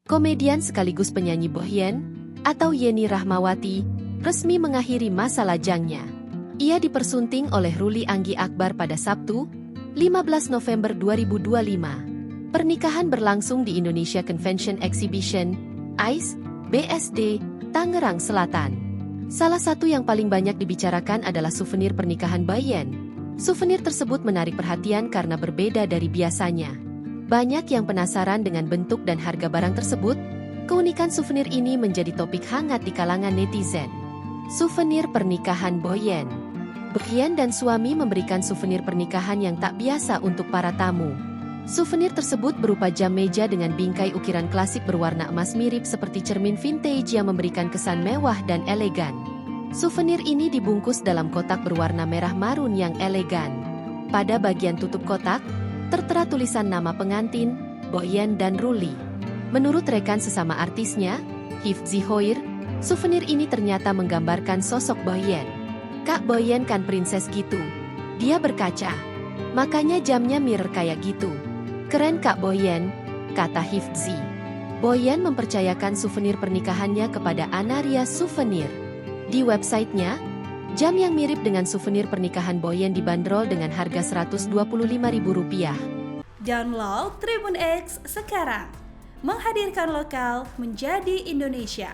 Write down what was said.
Komedian sekaligus penyanyi Bohyen, atau Yeni Rahmawati, resmi mengakhiri masa lajangnya. Ia dipersunting oleh Ruli Anggi Akbar pada Sabtu, 15 November 2025. Pernikahan berlangsung di Indonesia Convention Exhibition, ICE, BSD, Tangerang Selatan. Salah satu yang paling banyak dibicarakan adalah souvenir pernikahan Bohyen. Souvenir tersebut menarik perhatian karena berbeda dari biasanya. Banyak yang penasaran dengan bentuk dan harga barang tersebut. Keunikan souvenir ini menjadi topik hangat di kalangan netizen. Souvenir pernikahan Bohyen. Bohyen dan suami memberikan souvenir pernikahan yang tak biasa untuk para tamu. Souvenir tersebut berupa jam meja dengan bingkai ukiran klasik berwarna emas mirip seperti cermin vintage yang memberikan kesan mewah dan elegan. Souvenir ini dibungkus dalam kotak berwarna merah marun yang elegan. Pada bagian tutup kotak, tertera tulisan nama pengantin, Bohyen dan Ruli. Menurut rekan sesama artisnya, Hifzi Hoir, souvenir ini ternyata menggambarkan sosok Bohyen. "Kak Bohyen kan princess gitu. Dia berkaca. Makanya jamnya mirror kayak gitu. Keren Kak Bohyen," kata Hifzi. Bohyen mempercayakan souvenir pernikahannya kepada Anaria Souvenir. Di websitenya, jam yang mirip dengan souvenir pernikahan Bohyen dibanderol dengan harga Rp125.000. Download Tribun X sekarang. Menghadirkan lokal menjadi Indonesia.